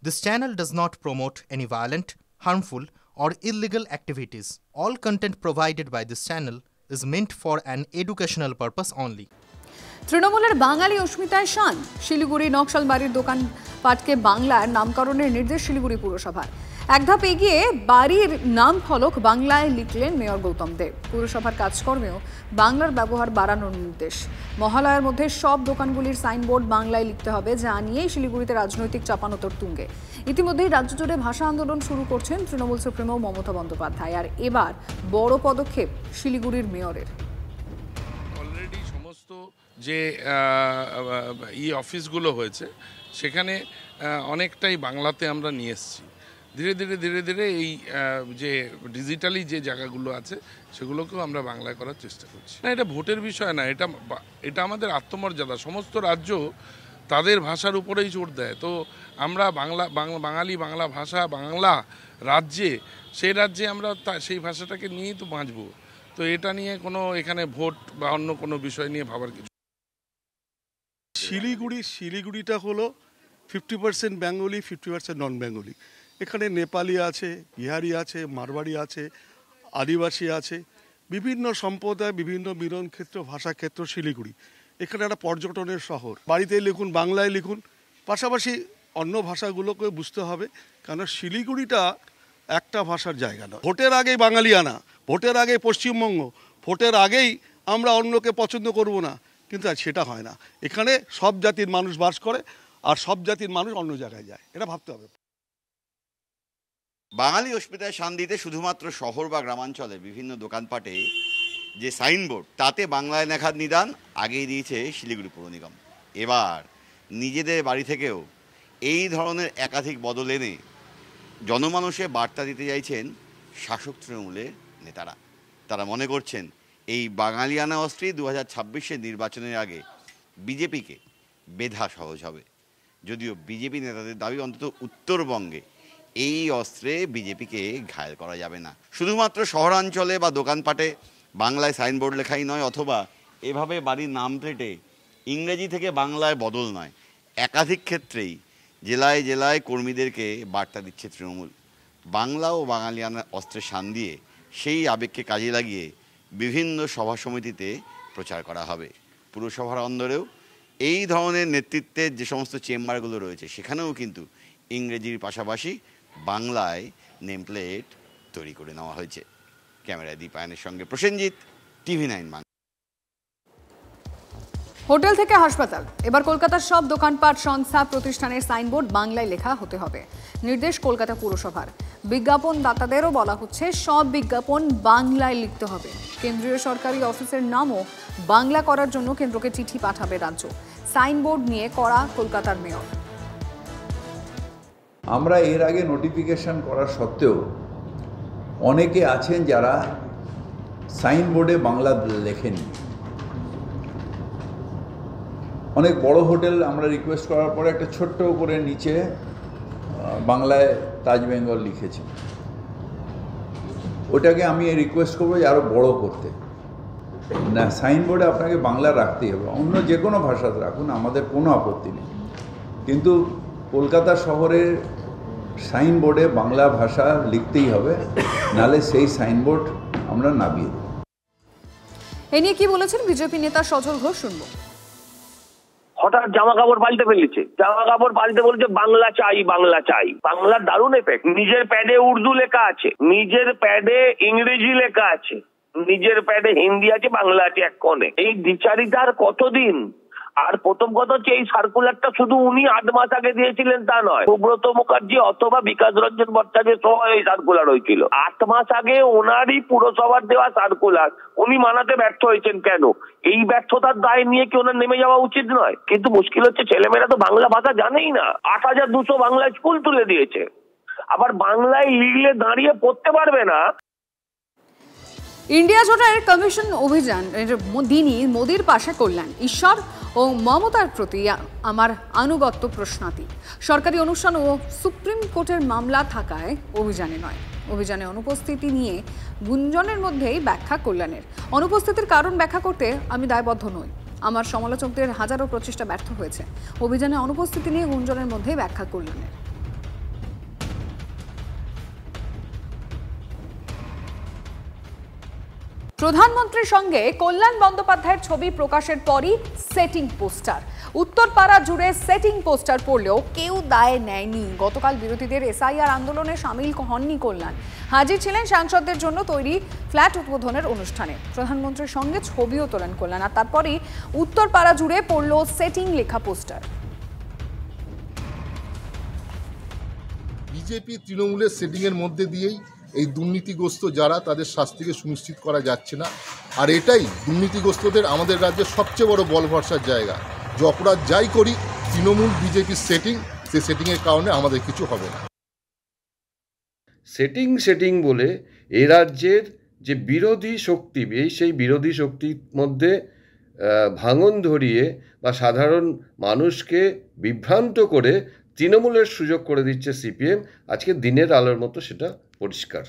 This channel does not promote any violent, harmful, or illegal activities. All content provided by this channel is meant for an educational purpose only. তৃণমূলের বাঙালি অস্মিতায় শান শিলিগুড়ি নকশালবাড়ির দোকানপাটকে বাংলার নামকরণের নির্দেশ শিলিগুড়ি পুরসভার। এক ধাপ এগিয়ে বাড়ির নাম ফলক বাংলায় লিখলেন মেয়র গৌতম দেব। পুরসভার কাজকর্মেও বাংলার ব্যবহার বাড়ানোর নির্দেশ। মহালয়ার মধ্যে সব দোকানগুলির সাইনবোর্ড বাংলায় লিখতে হবে, যা নিয়েই শিলিগুড়িতে রাজনৈতিক চাপানোতর তুঙ্গে। ইতিমধ্যেই রাজ্য জুড়ে ভাষা আন্দোলন শুরু করছেন তৃণমূল সুপ্রিমো মমতা বন্দ্যোপাধ্যায়। আর এবার বড় পদক্ষেপ শিলিগুড়ির মেয়রের। যে অফিসগুলো হয়েছে সেখানে অনেকটাই বাংলাতে আমরা নিয়ে এসেছি। ধীরে ধীরে এই যে ডিজিটালি যে জায়গাগুলো আছে সেগুলোকেও আমরা বাংলায় করার চেষ্টা করছি। না, এটা ভোটের বিষয় না, এটা আমাদের আত্মমর্যাদা। সমস্ত রাজ্য তাদের ভাষার উপরেই জোর দেয়। তো আমরা বাঙালি, বাংলা ভাষা, বাংলা রাজ্যে, সেই রাজ্যে আমরা সেই ভাষাটাকে নিয়েই তো বাঁচবো। তো এটা নিয়ে কোনো এখানে ভোট বা অন্য কোনো বিষয় নিয়ে ভাবার কিছু। শিলিগুড়িটা হলো 50% বেঙ্গলি, 50% নন বেঙ্গলি। এখানে নেপালি আছে, বিহারি আছে, মারবাড়ি আছে, আদিবাসী আছে, বিভিন্ন সম্প্রদায়, বিভিন্ন মিলন ক্ষেত্র, ভাষা ক্ষেত্র শিলিগুড়ি। এখানে একটা পর্যটনের শহর। বাড়িতে লিখুন, বাংলায় লিখুন, পাশাপাশি অন্য ভাষাগুলোকে বুঝতে হবে, কারণ শিলিগুড়িটা একটা ভাষার জায়গা না। ভোটের আগেই বাঙালি আনা, ভোটের আগেই পশ্চিমবঙ্গ, ভোটের আগেই আমরা অন্যকে পছন্দ করব না, কিন্তু সেটা হয় না। এখানে সব জাতির মানুষ বাস করে, আর সব জাতির মানুষ অন্য জায়গায় যায়, এটা ভাবতে হবে। বাঙালি অস্মিতায় শান দিতে শুধুমাত্র শহর বা গ্রামাঞ্চলে বিভিন্ন দোকানপাটে যে সাইনবোর্ড, তাতে বাংলায় লেখার নিদান আগেই দিয়েছে শিলিগুড়ি পৌর নিগম। এবার নিজেদের বাড়ি থেকেও এই ধরনের একাধিক বদল এনে জনমানুষে বার্তা দিতে চাইছেন শাসক তৃণমূলের নেতারা। তারা মনে করছেন এই বাঙালিয়ানা অস্ত্রে 2026-এর নির্বাচনের আগে বিজেপিকে বেধা সহজ হবে। যদিও বিজেপি নেতাদের দাবি, অন্তত উত্তরবঙ্গে এই অস্ত্রে বিজেপিকে ঘায়েল করা যাবে না। শুধুমাত্র শহরাঞ্চলে বা দোকানপাটে বাংলায় সাইনবোর্ড লেখাই নয়, অথবা এভাবে বাড়ির নাম প্লেটে ইংরেজি থেকে বাংলায় বদল নয়, একাধিক ক্ষেত্রেই জেলায় জেলায় কর্মীদেরকে বার্তা দিচ্ছে তৃণমূল। বাংলা ও বাঙালিয়ানা অস্ত্রের শান দিয়ে সেই আবেগকে কাজে লাগিয়ে বিভিন্ন সভা সমিতিতে প্রচার করা হবে। পুরসভার অন্দরেও এই ধরনের নেতৃত্বের যে সমস্ত চেম্বারগুলো রয়েছে, সেখানেও কিন্তু ইংরেজির পাশাপাশি বাংলায় নেমপ্লেট তৈরি করে নেওয়া হয়েছে। ক্যামেরায় দীপায়নের সঙ্গে প্রসেনজিৎ, TV9 বাংলা। হোটেল থেকে হাসপাতাল, এবার কলকাতার সব দোকানপাট, সংস্থা, প্রতিষ্ঠানের সাইনবোর্ড বাংলায় লেখা হতে হবে, নির্দেশ কলকাতা পুরসভার। বিজ্ঞাপন দাতাদেরও বলা হচ্ছে সব বিজ্ঞাপন বাংলায় লিখতে হবে। কেন্দ্রীয় সরকারি অফিসের নামও বাংলা করার জন্য কেন্দ্রকে চিঠি পাঠাবে রাজ্য। সাইনবোর্ড নিয়ে কড়া কলকাতার মেয়র। আমরা এর আগে নোটিফিকেশন করা সত্ত্বেও অনেকে আছেন যারা সাইনবোর্ডে বাংলা লেখেনি। অনেক বড় হোটেল আমরা রিকোয়েস্ট করার পরে একটা ছোট্ট করে নিচে বাংলায় তাজ বেঙ্গল লিখেছি। ওটাকে আমি রিকোয়েস্ট করবো যে আরও বড় করতে। না, সাইনবোর্ডে আপনাকে বাংলা রাখতেই হবে, অন্য যে কোনো ভাষাতে রাখুন, আমাদের কোনো আপত্তি নেই, কিন্তু কলকাতা শহরের সাইনবোর্ডে বাংলা ভাষা লিখতেই হবে, নাহলে সেই সাইনবোর্ড আমরা নামিয়ে দেব। এ নিয়ে কি বলেছেন বিজেপি নেতা সজল ঘোষ, শুনবো। হঠাৎ জামা কাপড় পাল্টে ফেলেছে, জামা কাপড় পাল্টে বলছে বাংলা চাই, বাংলা চাই। বাংলার দারুণ এফেক্ট। নিজের প্যাডে উর্দু লেখা আছে, নিজের প্যাডে ইংরেজি লেখা আছে, নিজের প্যাডে হিন্দি আছে, বাংলা আছে এক কোণে। এই দ্বিচারিতার কতদিন? আর প্রথম কথা হচ্ছে এই সার্কুলারটা শুধু উনি 8 মাস আগে দিয়েছিলেন তা নয়, সুব্রত মুখার্জি অথবা বিকাশ রঞ্জন ভট্টাচার্যের সময় এই সার্কুলার হয়েছিল। 8 মাস আগে ওনারই পুরসভার দেওয়া সার্কুলার উনি মানাতে ব্যর্থ হয়েছেন। কেন? এই ব্যর্থতার দায় নিয়ে কি ওনার নেমে যাওয়া উচিত নয়? কিন্তু মুশকিল হচ্ছে ছেলেমেয়েরা তো বাংলা ভাষা জানেই না। 8200 বাংলা স্কুল তুলে দিয়েছে, আবার বাংলায় লিখলে দাঁড়িয়ে পড়তে পারবে না। ইন্ডিয়া জোটের কমিশন অভিযান দিনই মোদির পাশে কল্যাণ, ঈশ্বর ও মমতার প্রতি আমার আনুগত্য প্রশ্নাতি। সরকারি অনুষ্ঠান ও সুপ্রিম কোর্টের মামলা থাকায় অভিযানে নয়। অভিযানে অনুপস্থিতি নিয়ে গুঞ্জনের মধ্যেই ব্যাখ্যা কল্যাণের। অনুপস্থিতির কারণ ব্যাখ্যা করতে আমি দায়বদ্ধ নই। আমার সমালোচকদের হাজারো প্রচেষ্টা ব্যর্থ হয়েছে। অভিযানে অনুপস্থিতি নিয়ে গুঞ্জনের মধ্যেই ব্যাখ্যা কল্যাণের। প্রধানমন্ত্রীর সঙ্গে কল্যাণ বন্দ্যোপাধ্যায়ের ছবি প্রকাশের পরই সেটিং পোস্টার। উত্তরপাড়া জুড়ে সেটিং পোস্টার পড়লেও কেউ দায় নেয়নি। গতকাল বিরোধীদের এসআইআর আন্দোলনে সামিল হননি কল্যাণ। হাজির ছিলেন সাংসদদের জন্য তৈরি ফ্ল্যাট উদ্বোধনের অনুষ্ঠানে। প্রধানমন্ত্রীর সঙ্গে ছবিও তোলেন কল্যাণ, আর তারপরই উত্তরপাড়া জুড়ে পড়ল সেটিং লেখা পোস্টার। বিজেপি তৃণমূলের সেটিংয়ের মধ্যে দিয়েই এই দুর্নীতিগ্রস্ত যারা, তাদের শাস্তিকে সুনিশ্চিত করা যাচ্ছে না। আর এটাই দুর্নীতিগ্রস্তদের আমাদের রাজ্যের সবচেয়ে বড় বল ভরসার জায়গা। যে অপরাধ যাই করি, তৃণমূল বিজেপির সেটিং, সেই সেটিংয়ের কারণে আমাদের কিছু হবে না। সেটিং বলে এ রাজ্যের যে বিরোধী শক্তি, সেই বিরোধী শক্তির মধ্যে ভাঙন ধরিয়ে বা সাধারণ মানুষকে বিভ্রান্ত করে তৃণমূলের সুযোগ করে দিচ্ছে সিপিএম। আজকে দিনের আলোর মতো সেটা পরিষ্কার।